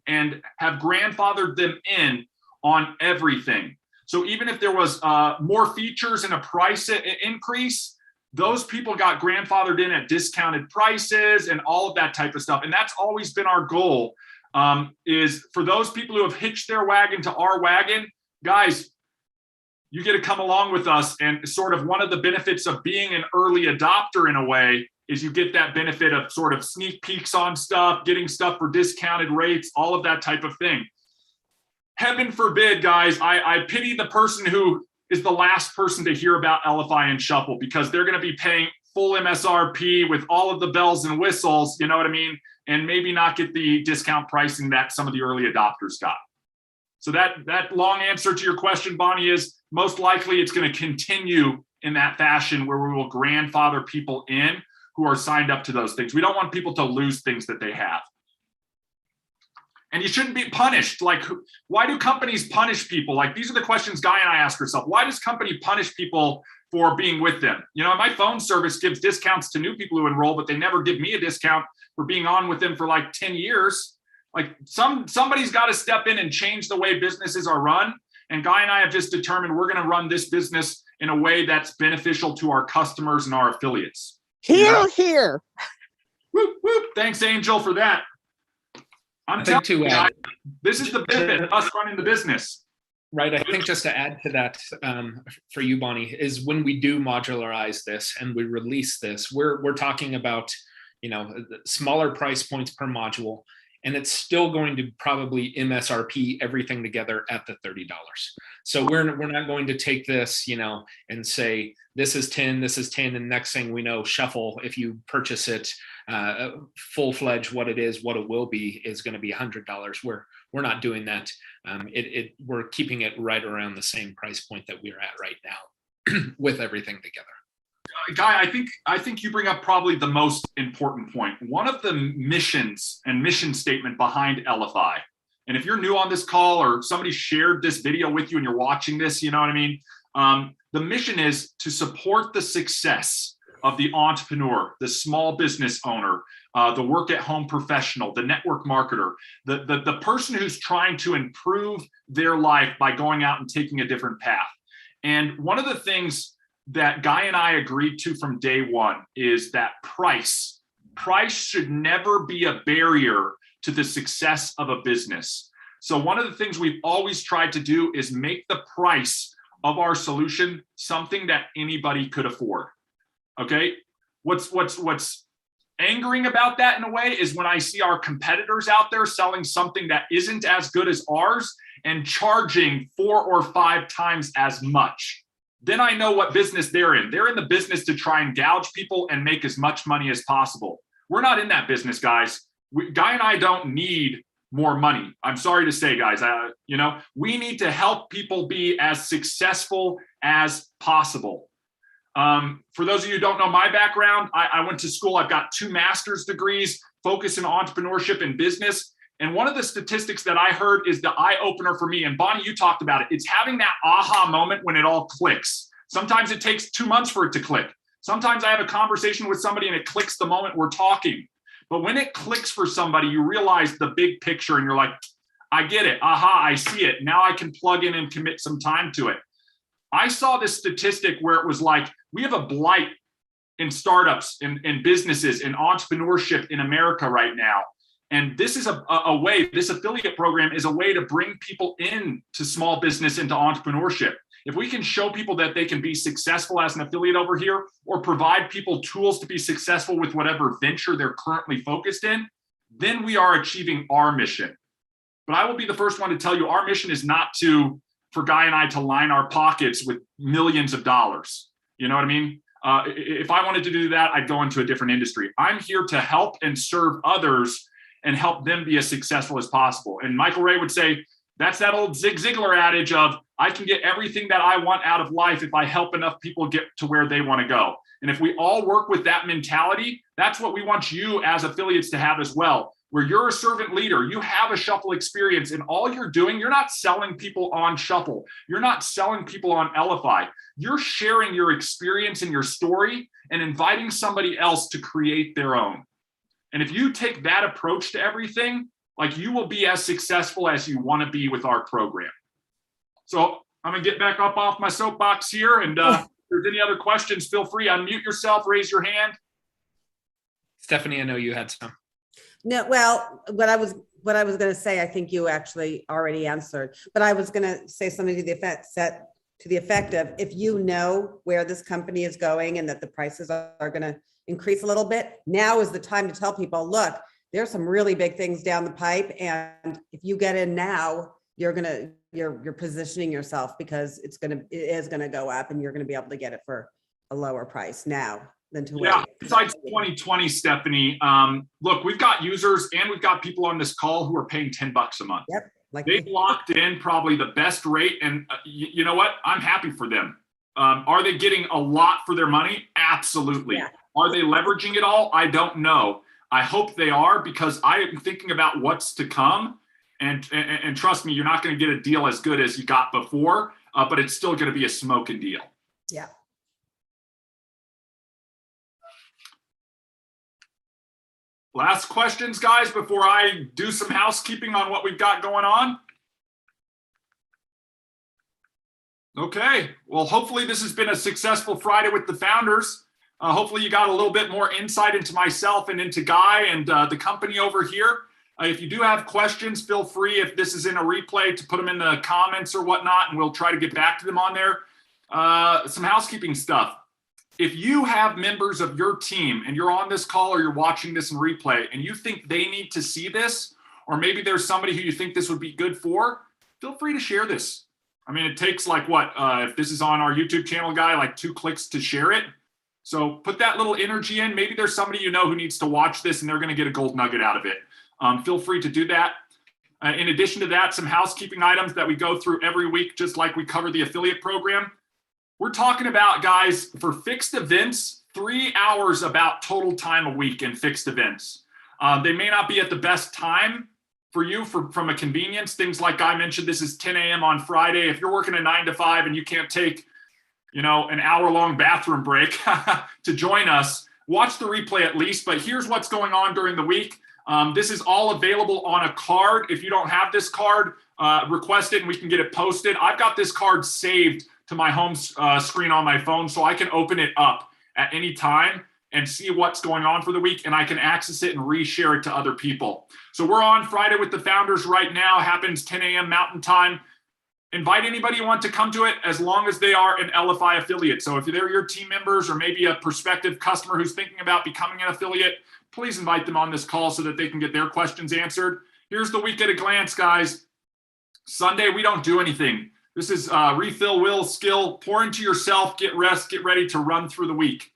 S1: have grandfathered them in on everything. So even if there was more features and a price increase, those people got grandfathered in at discounted prices and all of that type of stuff. And that's always been our goal, is for those people who have hitched their wagon to our wagon, guys, you get to come along with us. And sort of one of the benefits of being an early adopter in a way is you get that benefit of sort of sneak peeks on stuff, getting stuff for discounted rates, all of that type of thing. Heaven forbid, guys, I pity the person who is the last person to hear about Elify and Shuffle, because they're going to be paying full MSRP with all of the bells and whistles, you know what I mean? And maybe not get the discount pricing that some of the early adopters got. So that long answer to your question, Bonnie, is most likely it's going to continue in that fashion where we will grandfather people in who are signed up to those things. We don't want people to lose things that they have. And you shouldn't be punished. Like, why do companies punish people? Like, these are the questions Guy and I ask ourselves. Why does company punish people for being with them? You know, my phone service gives discounts to new people who enroll, but they never give me a discount for being on with them for like 10 years. Like, somebody's got to step in and change the way businesses are run. And Guy and I have just determined we're going to run this business in a way that's beneficial to our customers and our affiliates.
S4: Here, here.
S1: Whoop, whoop. Thanks, Angel, for that. I'm telling you, guys, this is the benefit of us running the business.
S2: Right. I think just to add to that for you, Bonnie, is when we do modularize this and we release this, we're talking about, you know, smaller price points per module, and it's still going to probably MSRP everything together at the $30. So we're not going to take this, you know, and say this is 10, this is 10, and next thing we know, Shuffle, if you purchase it full-fledged, what it will be is going to be $100. We're not doing that. We're keeping it right around the same price point that we're at right now with everything together.
S1: Guy, I think you bring up probably the most important point. One of the missions and mission statement behind Elify, and if you're new on this call or somebody shared this video with you and you're watching this, you know what I mean? The mission is to support the success of the entrepreneur, the small business owner, the work-at-home professional, the network marketer, the person who's trying to improve their life by going out and taking a different path. And one of the things that Guy and I agreed to from day one is that price should never be a barrier to the success of a business. So one of the things we've always tried to do is make the price of our solution something that anybody could afford. Okay, what's angering about that in a way is when I see our competitors out there selling something that isn't as good as ours and charging 4 or 5 times as much. Then I know what business they're in. They're in the business to try and gouge people and make as much money as possible. We're not in that business, guys. Guy and I don't need more money. I'm sorry to say, guys, you know, we need to help people be as successful as possible. For those of you who don't know my background, I went to school. I've got 2 master's degrees, focused in entrepreneurship and business. And one of the statistics that I heard is the eye opener for me. And Bonnie, you talked about it. It's having that aha moment when it all clicks. Sometimes it takes 2 months for it to click. Sometimes I have a conversation with somebody and it clicks the moment we're talking. But when it clicks for somebody, you realize the big picture and you're like, I get it. Aha, I see it. Now I can plug in and commit some time to it. I saw this statistic where it was like, we have a blight in startups, in businesses, in entrepreneurship in America right now. And this is a way, this affiliate program is a way to bring people in to small business, into entrepreneurship. If we can show people that they can be successful as an affiliate over here, or provide people tools to be successful with whatever venture they're currently focused in, then we are achieving our mission. But I will be the first one to tell you, our mission is not for Guy and I to line our pockets with millions of dollars. You know what I mean? If I wanted to do that, I'd go into a different industry. I'm here to help and serve others and help them be as successful as possible. And Michael Ray would say, that's that old Zig Ziglar adage of, I can get everything that I want out of life if I help enough people get to where they want to go. And if we all work with that mentality, that's what we want you as affiliates to have as well. Where you're a servant leader, you have a Shuffle experience, and all you're doing, you're not selling people on Shuffle. You're not selling people on Elify. You're sharing your experience and your story and inviting somebody else to create their own. And if you take that approach to everything, like, you will be as successful as you want to be with our program. So I'm gonna get back up off my soapbox here, and if there's any other questions, feel free, unmute yourself, raise your hand.
S2: Stephanie, I know you had some.
S3: No, well, what I was going to say, I think you actually already answered, but I was going to say something to the effect of, if you know where this company is going and that the prices are going to increase a little bit, now is the time to tell people, look, there's some really big things down the pipe, and if you get in now, you're positioning yourself, because it is going to go up, and you're going to be able to get it for a lower price now than to wait.
S1: Besides 2020, Stephanie, look, we've got users and we've got people on this call who are paying $10 a month.
S3: Yep. Like
S1: they've locked in probably the best rate, and you know what? I'm happy for them. Are they getting a lot for their money? Absolutely. Yeah. Are they leveraging it all? I don't know. I hope they are, because I am thinking about what's to come. And trust me, you're not going to get a deal as good as you got before, but it's still going to be a smoking deal.
S3: Yeah.
S1: Last questions, guys, before I do some housekeeping on what we've got going on. Okay, well, hopefully this has been a successful Friday with the founders. Hopefully you got a little bit more insight into myself and into Guy and the company over here. If you do have questions, feel free, if this is in a replay, to put them in the comments or whatnot, and we'll try to get back to them on there. Some housekeeping stuff. If you have members of your team and you're on this call or you're watching this in replay and you think they need to see this, or maybe there's somebody who you think this would be good for, feel free to share this. I mean, it takes like what, if this is on our YouTube channel, Guy, like 2 clicks to share it. So put that little energy in. Maybe there's somebody you know who needs to watch this and they're going to get a gold nugget out of it. Feel free to do that. In addition to that, some housekeeping items that we go through every week, just like we cover the affiliate program. We're talking about, guys, for fixed events, 3 hours about total time a week in fixed events. They may not be at the best time for you from a convenience. Things like Guy mentioned, this is 10 a.m. on Friday. If you're working a 9 to 5 and you can't take, an hour-long bathroom break to join us, watch the replay at least. But here's what's going on during the week. This is all available on a card. If you don't have this card, request it and we can get it posted. I've got this card saved to my home screen on my phone, so I can open it up at any time and see what's going on for the week, and I can access it and reshare it to other people. So we're on Friday with the founders right now. Happens 10 a.m. Mountain Time. Invite anybody you want to come to it, as long as they are an Elify affiliate. So if they're your team members or maybe a prospective customer who's thinking about becoming an affiliate, please invite them on this call so that they can get their questions answered. Here's the week at a glance, guys. Sunday, we don't do anything. This is refill, will, skill, pour into yourself, get rest, get ready to run through the week.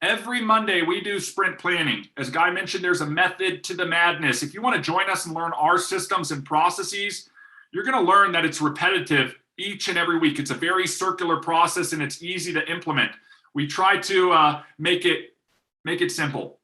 S1: Every Monday, we do sprint planning. As Guy mentioned, there's a method to the madness. If you want to join us and learn our systems and processes, you're going to learn that it's repetitive each and every week. It's a very circular process, and it's easy to implement. We try to make it simple.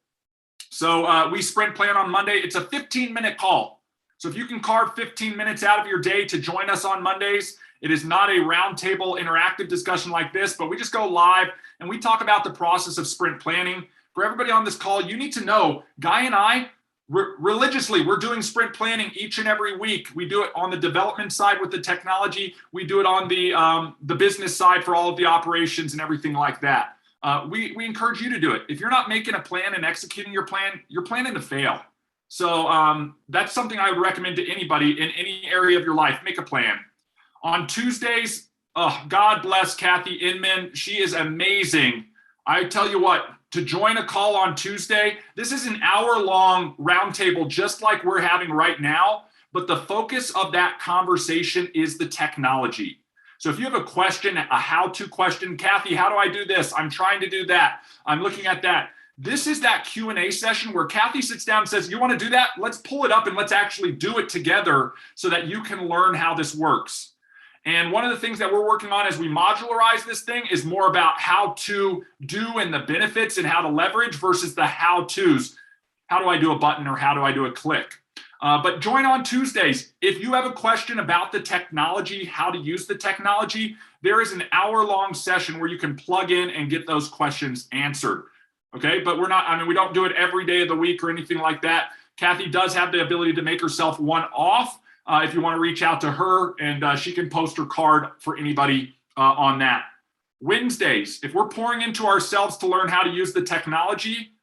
S1: So we sprint plan on Monday. It's a 15-minute call. So if you can carve 15 minutes out of your day to join us on Mondays, it is not a roundtable interactive discussion like this, but we just go live and we talk about the process of sprint planning. For everybody on this call, you need to know, Guy and I, religiously, we're doing sprint planning each and every week. We do it on the development side with the technology. We do it on the business side for all of the operations and everything like that. We encourage you to do it. If you're not making a plan and executing your plan, you're planning to fail. So that's something I would recommend to anybody in any area of your life. Make a plan. On Tuesdays, Oh, God bless Kathy Inman. She is amazing. I tell you what, to join a call on Tuesday, this is an hour-long roundtable just like we're having right now, but the focus of that conversation is the technology. So if you have a question, a how-to question, Kathy, how do I do this? I'm trying to do that. I'm looking at that. This is that Q&A session where Kathy sits down and says, you want to do that? Let's pull it up and let's actually do it together so that you can learn how this works. And one of the things that we're working on as we modularize this thing is more about how to do and the benefits and how to leverage versus the how-tos. How do I do a button or how do I do a click? But join on Tuesdays. If you have a question about the technology, how to use the technology, there is an hour-long session where you can plug in and get those questions answered. Okay, but we don't do it every day of the week or anything like that. Kathy does have the ability to make herself one off. If you want to reach out to her, and she can post her card for anybody on that. Wednesdays, if we're pouring into ourselves to learn how to use the technology,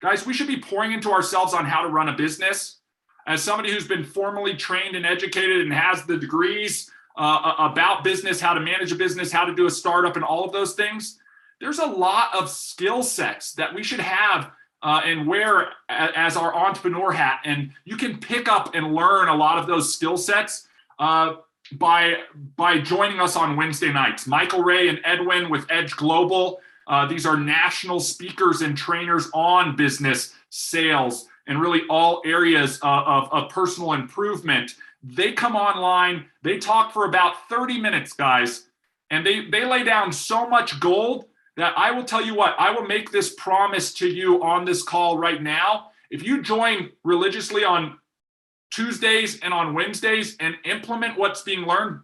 S1: guys, we should be pouring into ourselves on how to run a business. As somebody who's been formally trained and educated and has the degrees about business, how to manage a business, how to do a startup and all of those things, there's a lot of skill sets that we should have and wear as our entrepreneur hat. And you can pick up and learn a lot of those skill sets by joining us on Wednesday nights. Michael Ray and Edwin with Edge Global. These are national speakers and trainers on business, sales, and really all areas of personal improvement. They come online, they talk for about 30 minutes, guys, and they lay down so much gold that I will tell you what, I will make this promise to you on this call right now. If you join religiously on Tuesdays and on Wednesdays and implement what's being learned,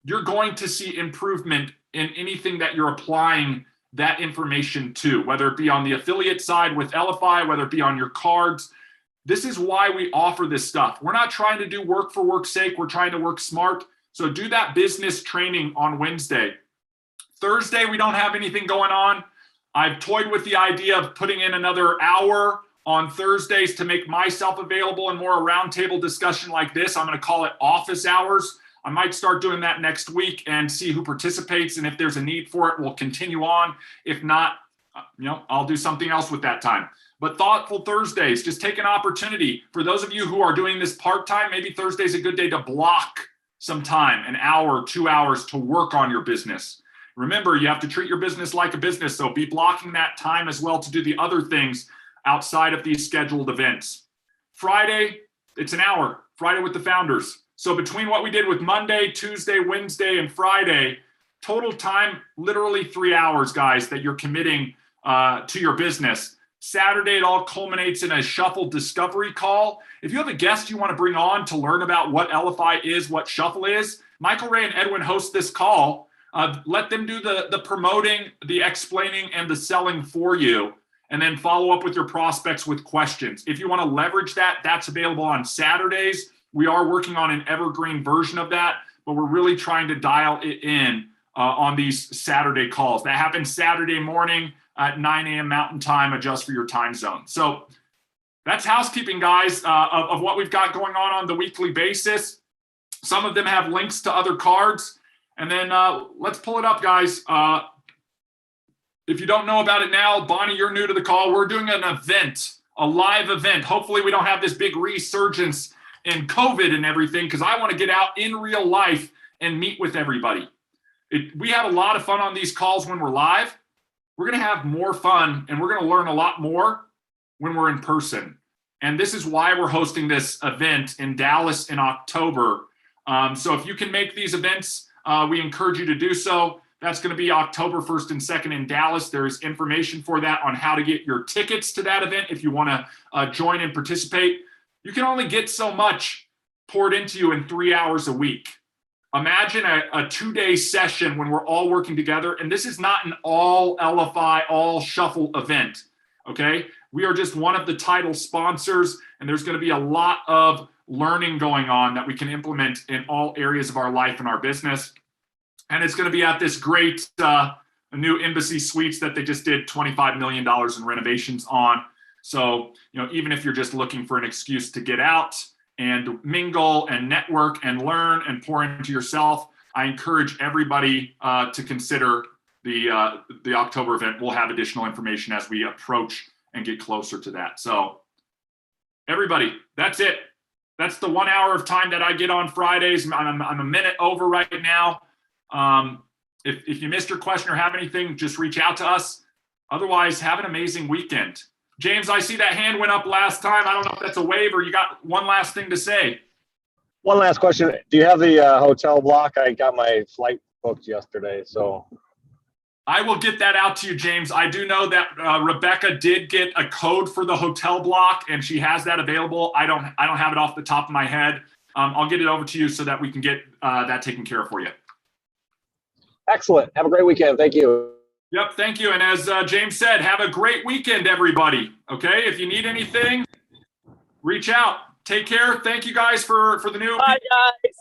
S1: you're going to see improvement in anything that you're applying that information to, whether it be on the affiliate side with Elify, whether it be on your cards. This is why we offer this stuff. We're not trying to do work for work's sake. We're trying to work smart. So do that business training on Wednesday. Thursday, we don't have anything going on. I've toyed with the idea of putting in another hour on Thursdays to make myself available and more a roundtable discussion like this. I'm going to call it office hours. I might start doing that next week and see who participates. And if there's a need for it, we'll continue on. If not, I'll do something else with that time. But Thoughtful Thursdays, just take an opportunity. For those of you who are doing this part-time, maybe Thursday's a good day to block some time, an hour, 2 hours to work on your business. Remember, you have to treat your business like a business, so be blocking that time as well to do the other things outside of these scheduled events. Friday, it's an hour, Friday with the founders. So between what we did with Monday, Tuesday, Wednesday, and Friday, total time, literally 3 hours, guys, that you're committing to your business. Saturday, it all culminates in a Shuffle discovery call. If you have a guest you want to bring on to learn about what Elify is, what Shuffle is, Michael Ray and Edwin host this call. Let them do the promoting, the explaining, and the selling for you, and then follow up with your prospects with questions. If you want to leverage that, that's available on Saturdays. We are working on an evergreen version of that, but we're really trying to dial it in on these Saturday calls. That happens Saturday morning at 9 a.m. Mountain Time. Adjust for your time zone. So that's housekeeping, guys, of what we've got going on the weekly basis. Some of them have links to other cards. And then let's pull it up, guys. If you don't know about it now, Bonnie, you're new to the call. We're doing an event, a live event. Hopefully we don't have this big resurgence in COVID and everything, because I want to get out in real life and meet with everybody. We have a lot of fun on these calls when we're live. We're going to have more fun, and we're going to learn a lot more when we're in person. And this is why we're hosting this event in Dallas in October. So if you can make these events, we encourage you to do so. That's going to be October 1st and 2nd in Dallas. There's information for that on how to get your tickets to that event if you want to join and participate. You can only get so much poured into you in 3 hours a week. Imagine a 2-day session when we're all working together. And this is not an all Elify, all Shuffle event, okay? We are just one of the title sponsors, and there's going to be a lot of learning going on that we can implement in all areas of our life and our business. And it's going to be at this great new Embassy Suites that they just did $25 million in renovations on. So, even if you're just looking for an excuse to get out and mingle and network and learn and pour into yourself, I encourage everybody to consider the October event. We'll have additional information as we approach and get closer to that. So everybody, that's it. That's the 1 hour of time that I get on Fridays. I'm a minute over right now. If you missed your question or have anything, just reach out to us. Otherwise, have an amazing weekend. James, I see that hand went up last time. I don't know if that's a wave or you got one last thing to say.
S6: One last question. Do you have the hotel block? I got my flight booked yesterday, so.
S1: I will get that out to you, James. I do know that Rebecca did get a code for the hotel block, and she has that available. I don't have it off the top of my head. I'll get it over to you so that we can get that taken care of for you.
S6: Excellent. Have a great weekend. Thank you.
S1: Yep, thank you. And as James said, have a great weekend, everybody. Okay, if you need anything, reach out. Take care. Thank you guys for the new.
S4: Bye, guys.